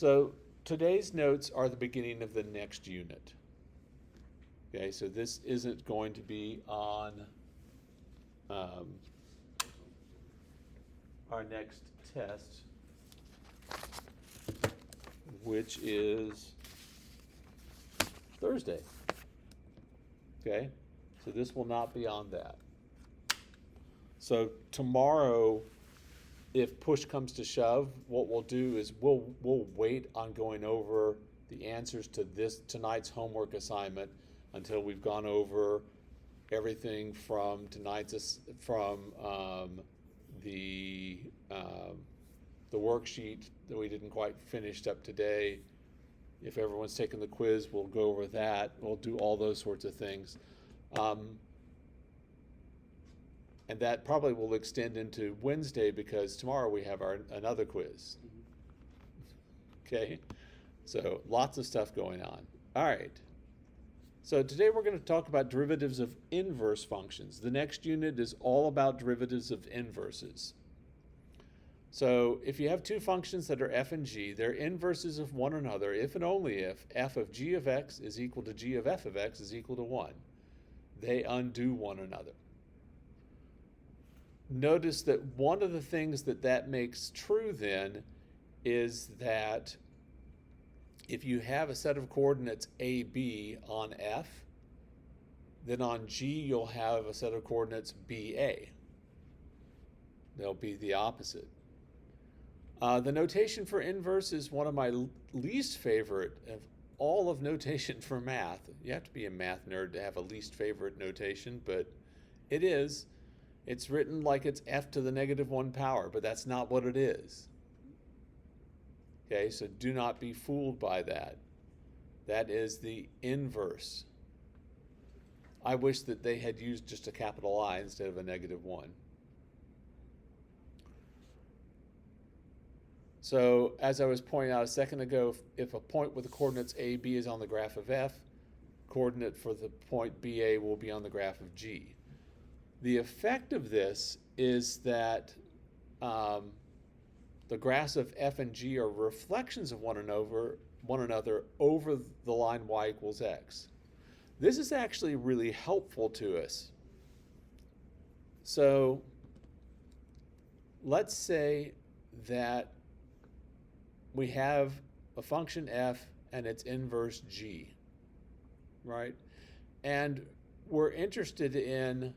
So today's notes are the beginning of the next unit. Okay, so this isn't going to be on um, our next test, which is Thursday. Okay, so this will not be on that. So tomorrow, if push comes to shove, what we'll do is we'll wait on going over the answers to tonight's homework assignment until we've gone over everything from the the worksheet that we didn't quite finish up today. If everyone's taken the quiz, we'll go over that. We'll do all those sorts of things. And that probably will extend into Wednesday because tomorrow we have another quiz. Okay, so lots of stuff going on. All right. So today we're going to talk about derivatives of inverse functions. The next unit is all about derivatives of inverses. So if you have two functions that are f and g, they're inverses of one another if and only if f of g of x is equal to g of f of x is equal to 1. They undo one another. Notice that one of the things that makes true then is that if you have a set of coordinates AB on F, then on G you'll have a set of coordinates BA. They'll be the opposite. The notation for inverse is one of my least favorite of all of notation for math. You have to be a math nerd to have a least favorite notation, but it is. It's written like it's f to the negative 1 power, but that's not what it is. Okay, so do not be fooled by that. That is the inverse. I wish that they had used just a capital I instead of a negative 1. So as I was pointing out a second ago, if a point with the coordinates a, b is on the graph of f, coordinate for the point BA will be on the graph of G. The effect of this is that the graphs of f and g are reflections of one another over the line y equals x. This is actually really helpful to us. So let's say that we have a function f and its inverse g, right? And we're interested in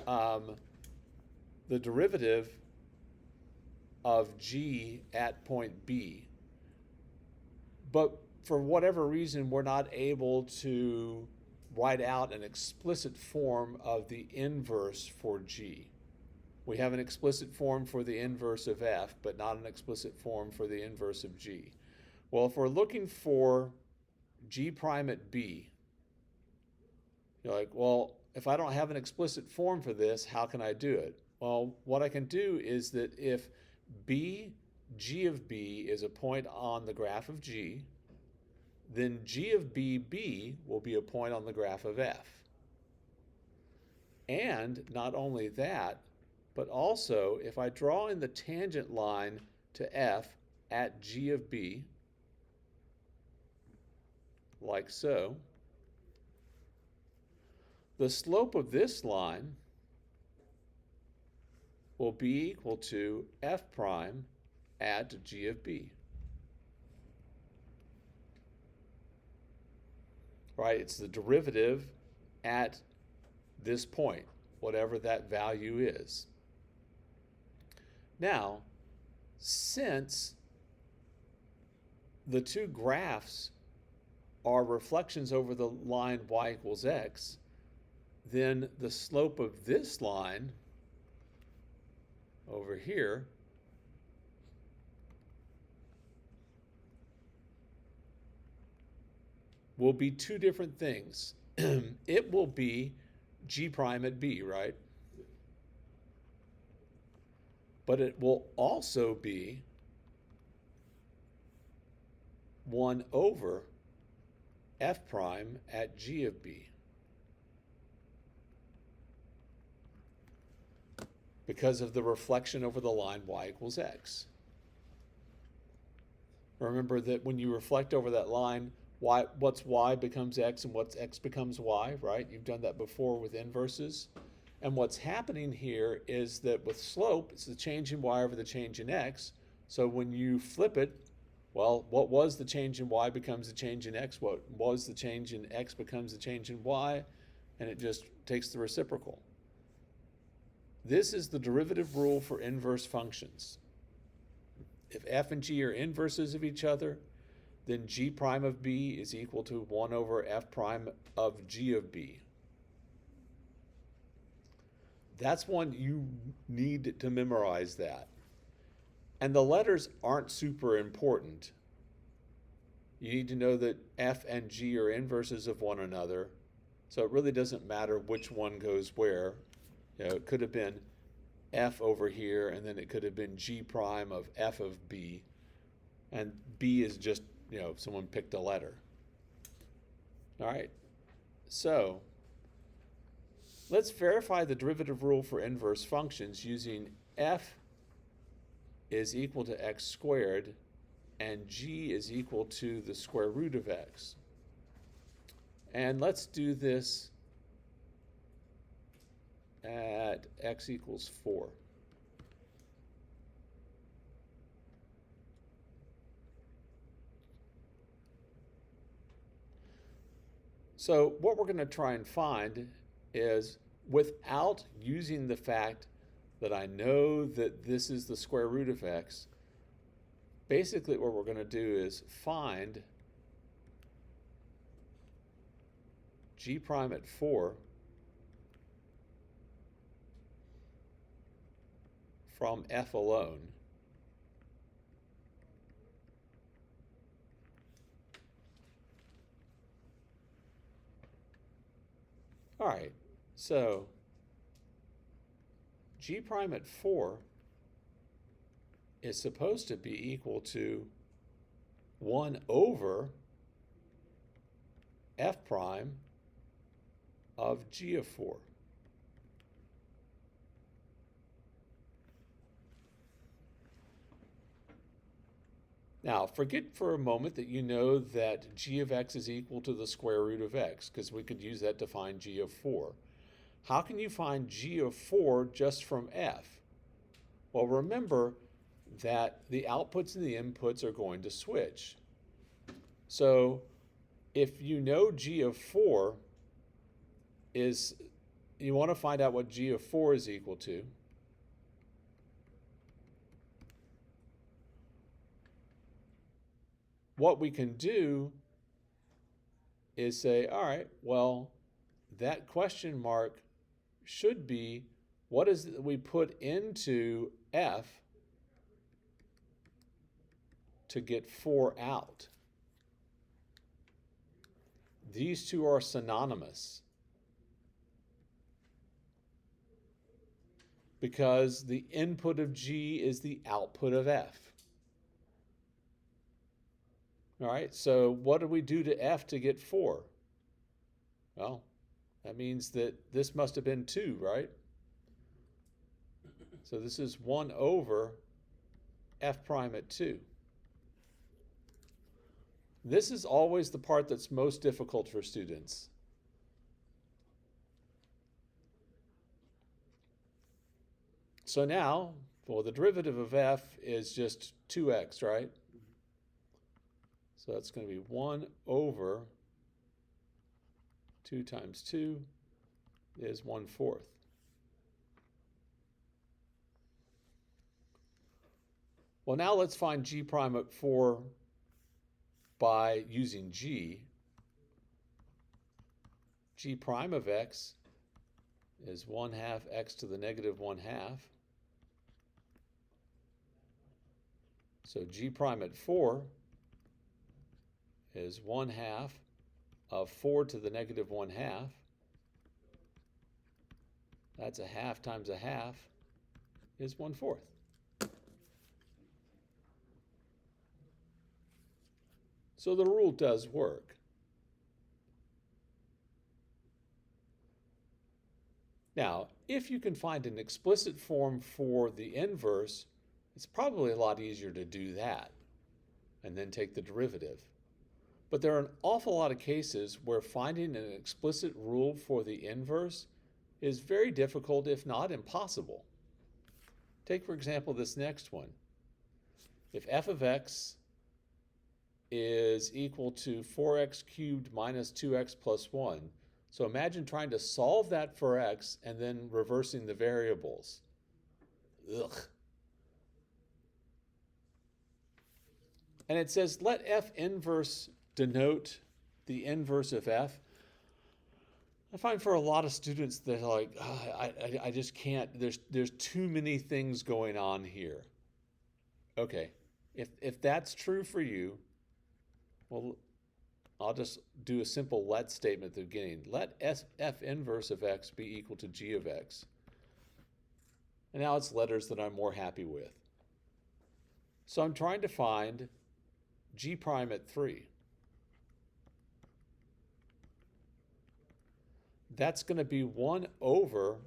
the derivative of g at point B. But for whatever reason, we're not able to write out an explicit form of the inverse for g. We have an explicit form for the inverse of f, but not an explicit form for the inverse of g. Well, if we're looking for g prime at B, you're like, well, if I don't have an explicit form for this, how can I do it? Well, what I can do is that if g of B is a point on the graph of G, then g of B will be a point on the graph of F. And not only that, but also if I draw in the tangent line to F at g of B, like so, the slope of this line will be equal to f prime at g of B. Right? It's the derivative at this point, whatever that value is. Now, since the two graphs are reflections over the line y equals x, then the slope of this line over here will be two different things. It will be g prime at B, right? But it will also be 1 over f prime at g of B. Because of the reflection over the line y equals x. Remember that when you reflect over that line, what's y becomes x and what's x becomes y, right? You've done that before with inverses. And what's happening here is that with slope, it's the change in y over the change in x. So when you flip it, well, what was the change in y becomes the change in x. What was the change in x becomes the change in y, and it just takes the reciprocal. This is the derivative rule for inverse functions. If f and g are inverses of each other, then g prime of b is equal to 1 over f prime of g of b. That's one you need to memorize that. And the letters aren't super important. You need to know that f and g are inverses of one another, so it really doesn't matter which one goes where. It could have been f over here, and then it could have been g prime of f of b, and b is just, someone picked a letter. All right, so let's verify the derivative rule for inverse functions using f is equal to x squared and g is equal to the square root of x. And let's do this at x equals 4. So what we're going to try and find is, without using the fact that I know that this is the square root of x, basically what we're going to do is find g prime at 4 from f alone. All right, so g prime at 4 is supposed to be equal to 1 over f prime of g of 4. Now, forget for a moment that you know that g of x is equal to the square root of x, because we could use that to find g of 4. How can you find g of 4 just from f? Well, remember that the outputs and the inputs are going to switch. So if you know g of 4 is, you want to find out what g of 4 is equal to. What we can do is say, all right, well, that question mark should be, what is it that we put into f to get 4 out? These two are synonymous because the input of g is the output of f. All right, so what do we do to f to get 4? Well, that means that this must have been 2, right? So this is 1 over f prime at 2. This is always the part that's most difficult for students. So now, well, the derivative of f is just 2x, right? So that's going to be 1 over 2 times 2 is 1/4. Well, now let's find g prime at 4 by using g. G prime of x is 1/2 x to the negative 1/2. So g prime at 4 is 1/2 of 4 to the negative 1/2. That's 1/2 times 1/2 is 1/4. So the rule does work. Now, if you can find an explicit form for the inverse, it's probably a lot easier to do that. and then take the derivative. But there are an awful lot of cases where finding an explicit rule for the inverse is very difficult, if not impossible. Take, for example, this next one. If f of x is equal to 4x cubed minus 2x plus 1, so imagine trying to solve that for x and then reversing the variables. Ugh. And it says let f inverse denote the inverse of f. I find for a lot of students they're like, oh, I just can't, there's too many things going on here. Okay, if that's true for you, well, I'll just do a simple let statement at the beginning. Let f inverse of x be equal to g of x. And now it's letters that I'm more happy with. So I'm trying to find g prime at 3. That's going to be 1 over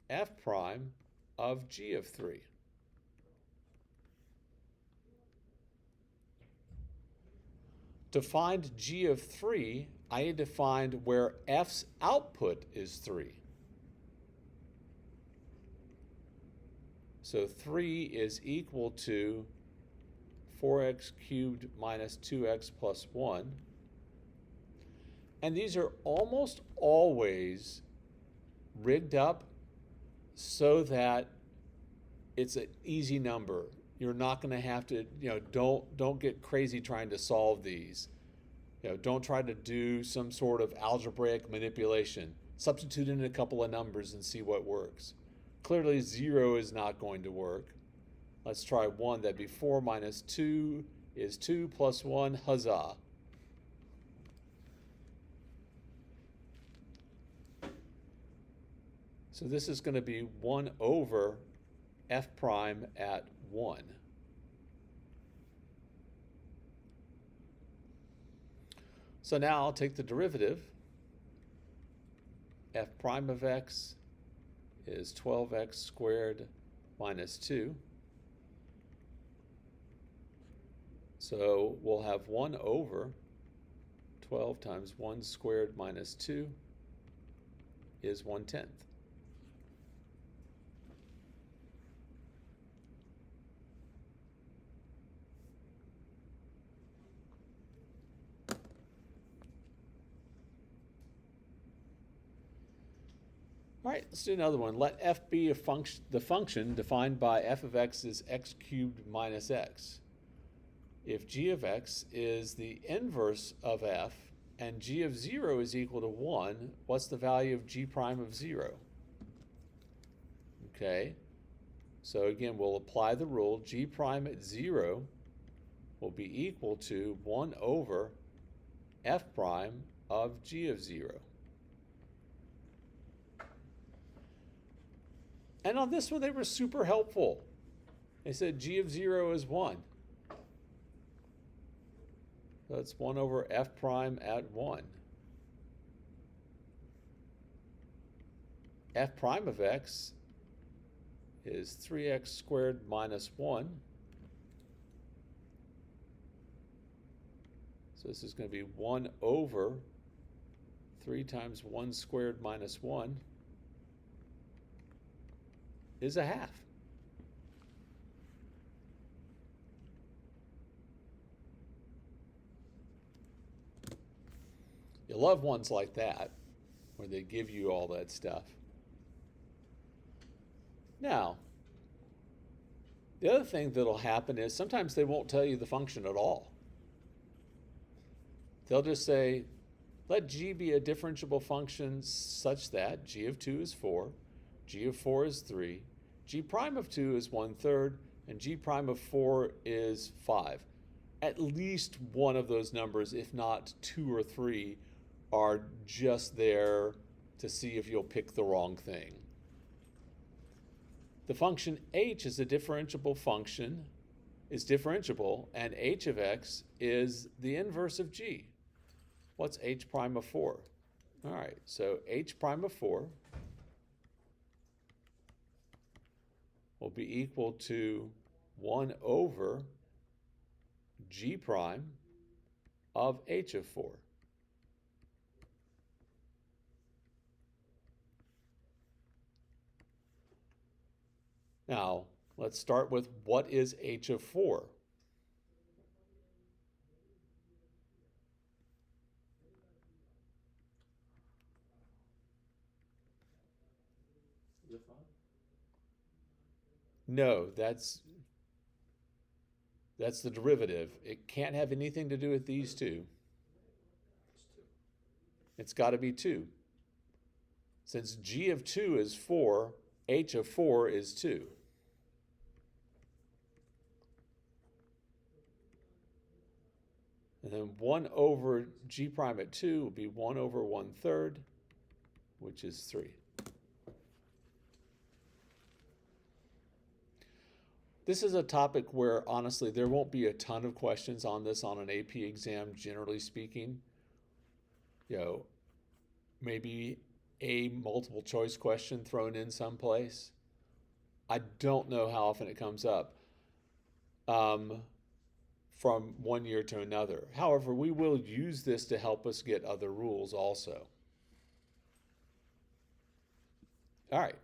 f prime of g of 3. To find g of 3, I need to find where f's output is 3. So 3 is equal to 4x cubed minus 2x plus 1. And these are almost always rigged up so that it's an easy number. You're not going to have to, don't get crazy trying to solve these. Don't try to do some sort of algebraic manipulation. Substitute in a couple of numbers and see what works. Clearly 0 is not going to work. Let's try 1. That'd be 4 minus 2 is 2 plus 1. Huzzah. So this is going to be 1 over f prime at 1. So now I'll take the derivative. F prime of x is 12x squared minus 2. So we'll have 1 over 12 times 1 squared minus 2 is 1/10. All right, let's do another one. Let f be the function defined by f of x is x cubed minus x. If g of x is the inverse of f and g of 0 is equal to 1, what's the value of g prime of 0? Okay, so again, we'll apply the rule. G prime at 0 will be equal to 1 over f prime of g of 0. And on this one, they were super helpful. They said g of 0 is 1. So that's 1 over f prime at 1. F prime of x is 3x squared minus 1. So this is going to be 1 over 3 times 1 squared minus 1 is a half. You love ones like that, where they give you all that stuff. Now, the other thing that'll happen is sometimes they won't tell you the function at all. They'll just say, let g be a differentiable function such that g of 2 is 4, g of 4 is 3, g prime of 2 is 1/3, and g prime of 4 is 5. At least one of those numbers, if not 2 or 3, are just there to see if you'll pick the wrong thing. The function h is a differentiable function, is differentiable, and h of x is the inverse of g. What's h prime of 4? All right, so h prime of 4 will be equal to 1 over G prime of H of 4. Now, let's start with what is H of 4? No, that's the derivative. It can't have anything to do with these two. It's got to be 2. Since G of 2 is 4, H of 4 is 2. And then 1 over G prime at 2 will be 1 over 1/3, which is 3. This is a topic where, honestly, there won't be a ton of questions on this on an AP exam, generally speaking. Maybe a multiple choice question thrown in someplace. I don't know how often it comes up from one year to another. However, we will use this to help us get other rules also. All right.